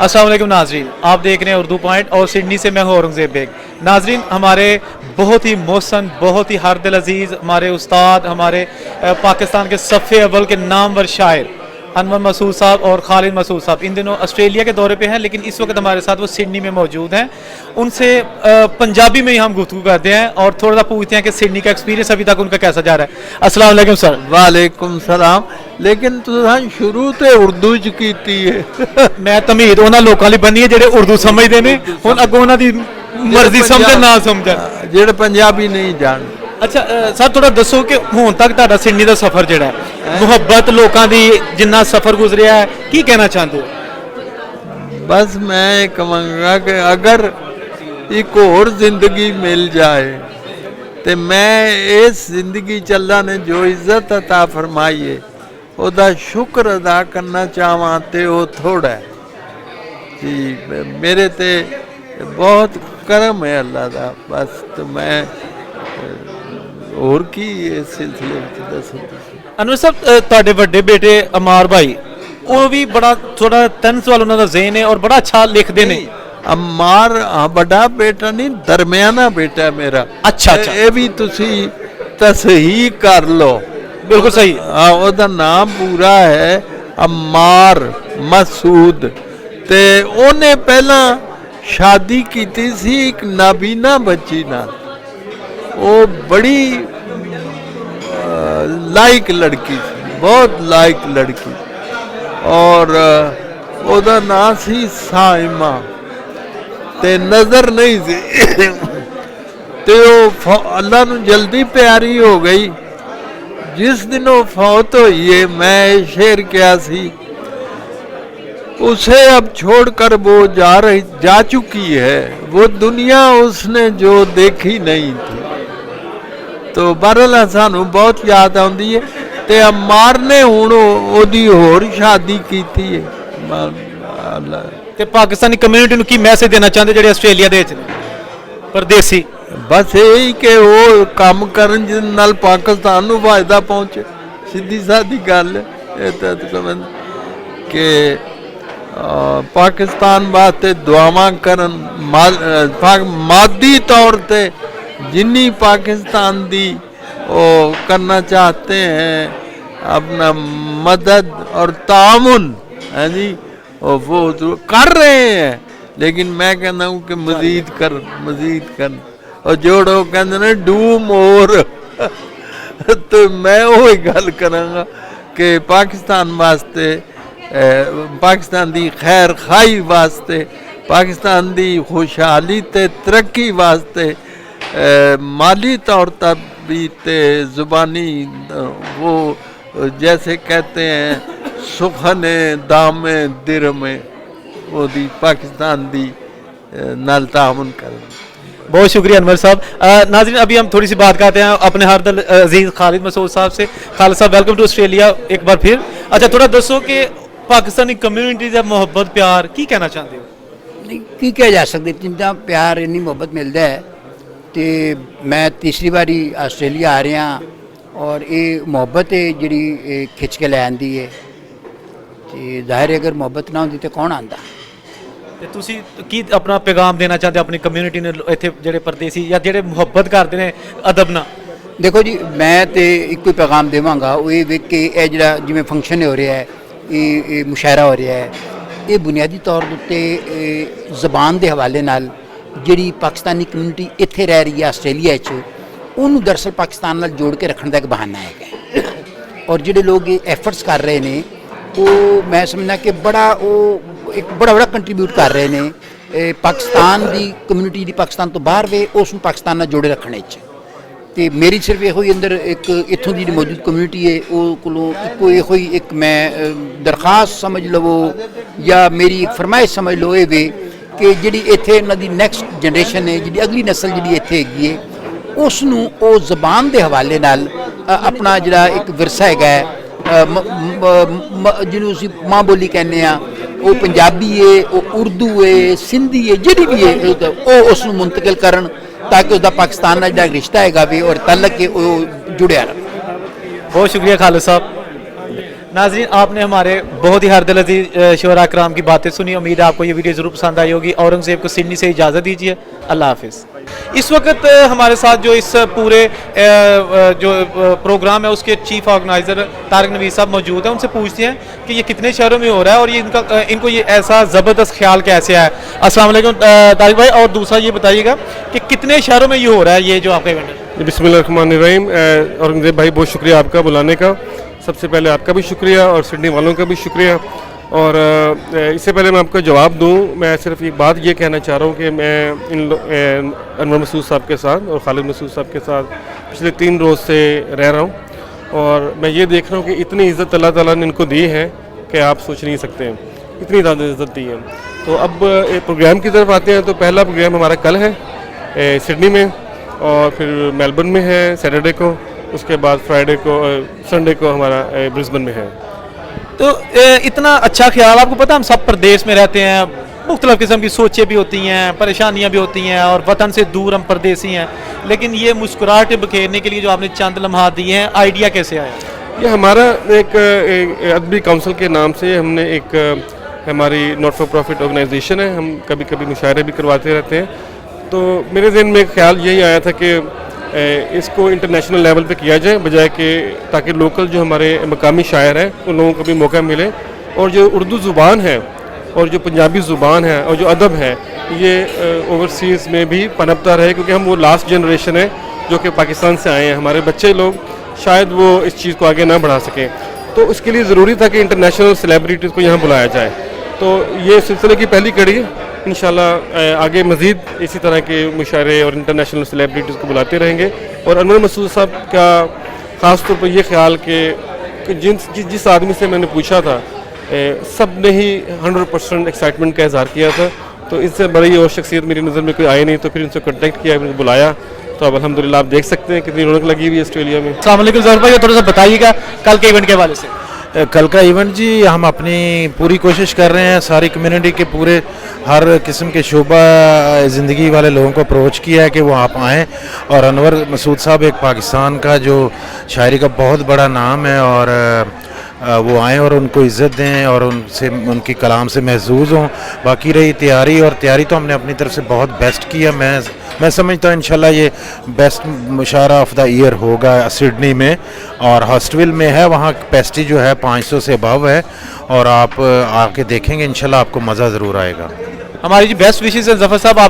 अस्सलाम वालेकुम नाजरीन, आप देख रहे हैं उर्दू पॉइंट और सिडनी से मैं हूँ औरंगजेब बेग। नाजरीन, हमारे बहुत ही मोहसन, बहुत ही हर दिल अजीज़ हमारे उस्ताद, हमारे पाकिस्तान के सफ़े अव्वल के नामवर शायर अनवर मसूद साहब और खालिद मसूद साहब इन दिनों ऑस्ट्रेलिया के दौरे पे हैं, लेकिन इस वक्त हमारे साथ वो सिडनी में मौजूद हैं। उनसे पंजाबी में ही हम गुफ्तगू करते हैं और थोड़ा सा पूछते हैं कि सिडनी का एक्सपीरियंस अभी तक उनका कैसा जा रहा है। अस्सलाम वालेकुम सर। वालेकुम सलाम। लेकिन तुसां शुरू ते उर्दू च कीती है। मैं तमीद उन्हां लोकां लई बनी है ਜਿਹੜੇ ਉਰਦੂ ਸਮਝਦੇ ਨੇ, ਹੁਣ ਅੱਗੋਂ ਉਹਨਾਂ ਦੀ ਮਰਜ਼ੀ ਸਮਝਣ ਨਾ ਸਮਝਣ। ਜਿਹੜੇ ਪੰਜਾਬੀ ਨਹੀਂ ਜਾਣਦੇ। ਅੱਛਾ ਸਰ, ਥੋੜਾ ਦੱਸੋ ਕਿ ਹੁਣ ਤੱਕ ਤੁਹਾਡਾ ਸਿਡਨੀ ਦਾ ਸਫ਼ਰ ਜਿਹੜਾ ਹੈ, ਮੁਹੱਬਤ ਲੋਕਾਂ ਦੀ ਜਿੰਨਾ ਸਫ਼ਰ ਗੁਜ਼ਰਿਆ ਹੈ, ਕੀ ਕਹਿਣਾ ਚਾਹੁੰਦੇ ਹੋ? बस मैं ये कहूँगा कि अगर एक और जिंदगी मिल जाए तो मैं इस जिंदगी चल्ला ने जो इज्जत अता फरमाई है ਉਹਦਾ ਸ਼ੁਕਰ ਅਦਾ ਕਰਨਾ ਚਾਹਾਂ ਤੇ ਉਹ ਥੋੜਾ ਹੈ ਜੀ। ਮੇਰੇ ਤੇ ਬਹੁਤ ਕਰਮ ਹੈ ਅੱਲਾ ਦਾ। ਬਸ ਤੇ ਮੈਂ ਹੋਰ ਕੀ ਇਸ ਸਿਲਸਿਲੇ ਵਿੱਚ ਦੱਸਾਂ। ਅਨਵਰ ਸਾਹਿਬ, ਤੁਹਾਡੇ ਵੱਡੇ ਬੇਟੇ ਅਮਾਰ ਭਾਈ, ਉਹ ਵੀ ਬੜਾ ਥੋੜਾ ਤਨਸ ਵਾਲਾ ਉਹਨਾਂ ਦਾ ਜ਼ੇਨ ਹੈ ਔਰ ਬੜਾ ਅੱਛਾ ਲਿਖਦੇ ਨੇ। ਅਮਾਰ ਵੱਡਾ ਬੇਟਾ ਨਹੀਂ, ਦਰਮਿਆਨਾ ਬੇਟਾ ਹੈ ਮੇਰਾ। ਅੱਛਾ ਅੱਛਾ, ਇਹ ਵੀ ਤੁਸੀਂ ਤਸਹੀਹ ਕਰ ਲਓ। ਬਿਲਕੁਲ ਸਹੀ। ਉਹਦਾ ਨਾਮ ਪੂਰਾ ਹੈ ਅਮਾਰ ਮਸੂਦ ਤੇ ਉਹਨੇ ਪਹਿਲਾਂ ਸ਼ਾਦੀ ਕੀਤੀ ਸੀ ਇੱਕ ਨਾਬੀਨਾ ਬੱਚੀ ਨਾਲ। ਉਹ ਬੜੀ ਲਾਇਕ ਲੜਕੀ ਸੀ, ਬਹੁਤ ਲਾਇਕ ਲੜਕੀ। ਔਰ ਉਹਦਾ ਨਾਂ ਸੀ ਸਾਇਮਾ ਤੇ ਨਜ਼ਰ ਨਹੀਂ ਸੀ ਤੇ ਉਹ ਅੱਲਾ ਨੂੰ ਜਲਦੀ ਪਿਆਰੀ ਹੋ ਗਈ। जिस दिन वो फौत हुई है, मैं शेर क्या सी, उसे अब छोड़कर वो जा चुकी है। वो दुनिया उसने जो देखी नहीं थी। तो बहरहाल सानू बहुत याद आती है। ते अमार ने हुण ओदी होर शादी की थी है। ਤੇ ਪਾਕਿਸਤਾਨੀ ਕਮਿਊਨਿਟੀ ਨੂੰ ਕੀ ਮੈਸੇਜ ਦੇਣਾ ਚਾਹੁੰਦੇ ਜਿਹੜੇ ਆਸਟ੍ਰੇਲੀਆ ਦੇ ਵਿੱਚ ਨੇ ਪਰਦੇਸੀ? बस यही कि वो काम करन जिस नाल पाकिस्तान नूं फायदा पहुंचे। सीधी सादी गल कि पाकिस्तान वास्ते दुआवां करन, मादी तौर पे जिन्नी पाकिस्तान दी वो करना चाहते हैं अपना मदद और तामुन, है जी, वो कर रहे हैं। लेकिन मैं कहना हूँ कि मजीद कर और जोड़ो कहते ने डू मोर। तो मैं वही गल करांगा कि पाकिस्तान वास्ते, पाकिस्तान दी खैर खाई वास्ते, पाकिस्तान दी खुशहाली ते तरक्की वास्ते माली तौर पर भी ते ज़ुबानी वो जैसे कहते हैं सुखने दामे दिर में वो दी पाकिस्तान दी नाल तामुन करें। बहुत शुक्रिया अनवर साहब। नाज़रीन, अभी हम थोड़ी सी बात करते हैं अपने हर दिल अजीज़ खालिद मसूद साहब से। खालिद साहब, वेलकम टू ऑस्ट्रेलिया एक बार फिर। अच्छा, थोड़ा दसो कि पाकिस्तानी कम्यूनिटी का मुहब्बत प्यार की कहना चाहते हो? नहीं की कहा जा सकता, जितना प्यार इन्नी मुहब्बत मिलता है। तो मैं तीसरी बारी आस्ट्रेलिया आ रहा और ये मुहब्बत है जी खिंच के लै आती है। तो जाहिर है अगर मुहब्बत ना होती तो कौन आता। ਤੇ ਤੁਸੀਂ ਕੀ ਆਪਣਾ ਪੈਗਾਮ ਦੇਣਾ ਚਾਹते ਆਪਣੀ ਕਮਿਊਨਿਟੀ ਨੂੰ, ਇੱਥੇ ਜਿਹੜੇ ਪਰਦੇਸੀ ਜਾਂ ਜਿਹੜੇ ਮੁਹੱਬਤ ਕਰਦੇ ਨੇ ਅਦਬ ਨਾਲ? देखो जी, मैं तो एक ही पैगाम देवांगा, वो ये वेख के यह जो जिमें फंक्शन हो रहा है, ये मुशायरा हो रहा है, ये बुनियादी तौर उत्ते ज़बान के हवाले नाल जिहड़ी पाकिस्तानी कम्यूनिटी इत्थे रह रही है आस्ट्रेलिया उन्होंने दरअसल पाकिस्तान नाल जोड़ के रखने का एक बहाना है। और जिहड़े लोग ये एफर्ट्स कर रहे हैं वो मैं समझना कि बड़ा वो एक बड़ा कंट्रीब्यूट कर रहे हैं पाकिस्तान की कम्यूनिटी दी पाकिस्तान तो बाहर वे उस पाकिस्तान नाल जोड़े रखने। तो मेरी सिर्फ यो अंदर एक इत्थों की मौजूद कम्यूनिटी है वो कोलों इको ही एक मैं दरखास्त समझ लवो या मेरी एक फरमाइश समझ लो ये वे कि जिहड़ी इत्थे इन्हां दी नैक्सट जनरेशन है, जिहड़ी अगली नस्ल जिहड़ी इत्थे हैगी है, उसनूं वो ज़बान के हवाले नाल अपना जिहड़ा एक विरसा हैगा जिन्होंने असीं माँ बोली कहने आ, वो पंजाबी है, वो उर्दू है, सिंधी है, जिहड़ी भी है वो उसनूं मुंतकिल करन ताकि उसका पाकिस्तान नाल जिहड़ा रिश्ता हैगा वी और तलक है वो जुड़िया रहे। बहुत शुक्रिया खालिद साहब। नाज़रीन, आपने हमारे बहुत ही हर दिल अजीज शोरा कराम की बातें सुनी। उम्मीद है आपको ये वीडियो ज़रूर पसंद आई होगी। औरंगज़ेब को सिडनी से इजाज़त दीजिए। अल्लाह हाफिज़। इस वक्त हमारे साथ जो इस पूरे जो प्रोग्राम है उसके चीफ ऑर्गेनाइज़र तारिक नवीद साहब मौजूद हैं। उनसे पूछते हैं कि ये कितने शहरों में हो रहा है और ये इनको ये ऐसा ज़बरदस्त ख्याल कैसे आया। अस्सलाम वालेकुम तारिक भाई, और दूसरा ये बताइएगा कि कितने शहरों में ये हो रहा है, ये जो आपका इवेंट है? बिस्मिल्लाहिर्रहमानिर्रहीम। औरंगज़ेब भाई, बहुत शुक्रिया आपका बुलाने का। सबसे पहले आपका भी शुक्रिया और सिडनी वालों का भी शुक्रिया। और इससे पहले मैं आपको जवाब दूं, मैं सिर्फ एक बात ये कहना चाह रहा हूँ कि मैं अनवर मसूद साहब के साथ और खालिद मसूद साहब के साथ पिछले 3 रोज़ से रह रहा हूँ और मैं ये देख रहा हूँ कि इतनी इज़्ज़त अल्लाह ताला ने इनको दी है कि आप सोच नहीं सकते, इतनी ज़्यादा इज़्ज़त दी है। तो अब प्रोग्राम की तरफ आते हैं। तो पहला प्रोग्राम हमारा कल है सिडनी में, और फिर मेलबर्न में है सैटरडे को, उसके बाद फ्राइडे को संडे को हमारा ब्रिस्बेन में है। तो इतना अच्छा ख्याल, आपको पता हम सब प्रदेश में रहते हैं, मुख्तलिफ़ किस्म की सोचें भी होती हैं, परेशानियां भी होती हैं और वतन से दूर हम परदेसी हैं, लेकिन ये मुस्कुराहट बखेरने के लिए जो आपने चंद लम्हात दिए हैं, आइडिया कैसे आया? ये हमारा एक अदबी काउंसिल के नाम से हमने एक हमारी नॉट फॉर प्रॉफिट ऑर्गेनाइजेशन है, हम कभी कभी मुशायरे भी करवाते रहते हैं। तो मेरे जहन में ख्याल यही आया था कि इसको इंटरनेशनल लेवल पे किया जाए, बजाय कि ताकि लोकल जो हमारे मकामी शायर हैं उन लोगों को भी मौका मिले, और जो उर्दू ज़ुबान है और जो पंजाबी ज़ुबान है और जो अदब है ये ओवरसीज़ में भी पनपता रहे, क्योंकि हम वो लास्ट जनरेशन है जो कि पाकिस्तान से आए हैं। हमारे बच्चे लोग शायद वो इस चीज़ को आगे ना बढ़ा सकें, तो इसके लिए ज़रूरी था कि इंटरनेशनल सेलिब्रिटीज़ को यहाँ बुलाया जाए। तो ये सिलसिले की पहली कड़ी है। इंशाल्लाह आगे मज़ीद इसी तरह के मुशायरे और इंटरनेशनल सेलिब्रिटीज़ को बुलाते रहेंगे। और अनवर मसूद साहब का ख़ास तौर पर ये ख्याल कि जिस आदमी से मैंने पूछा था सब ने ही 100% एक्साइटमेंट का इज़हार किया था। तो इससे बड़ी और शख्सियत मेरी नज़र में कोई आई नहीं, तो फिर उनसे कॉन्टेक्ट किया, उनको बुलाया। तो अब अल्हम्दुलिल्लाह आप देख सकते हैं कितनी रौनक लगी हुई है ऑस्ट्रेलिया में। अस्सलाम वालेकुम ज़हर भाई, थोड़ा सा बताइएगा कल के इवेंट के हवाले से। कल का इवेंट जी, हम अपनी पूरी कोशिश कर रहे हैं, सारी कम्युनिटी के पूरे हर किस्म के शोबा ज़िंदगी वाले लोगों को अप्रोच किया है कि वो आप आएँ। और अनवर मसूद साहब एक पाकिस्तान का जो शायरी का बहुत बड़ा नाम है, और वो आएँ और उनको इज़्ज़त दें और उनसे उनकी कलाम से महसूस हों। बाकी रही तैयारी तो हमने अपनी तरफ से बहुत बेस्ट किया। मैं समझता हूँ इंशाल्लाह ये बेस्ट मुशायरा ऑफ द ईयर होगा सिडनी में, और हॉस्टविल में है, वहाँ कैपेसिटी जो है 500 से अबव है, और आप आके देखेंगे इंशाल्लाह आपको मज़ा ज़रूर आएगा। हमारी जी बेस्ट विशेज़ है ज़फ़र साहब, आप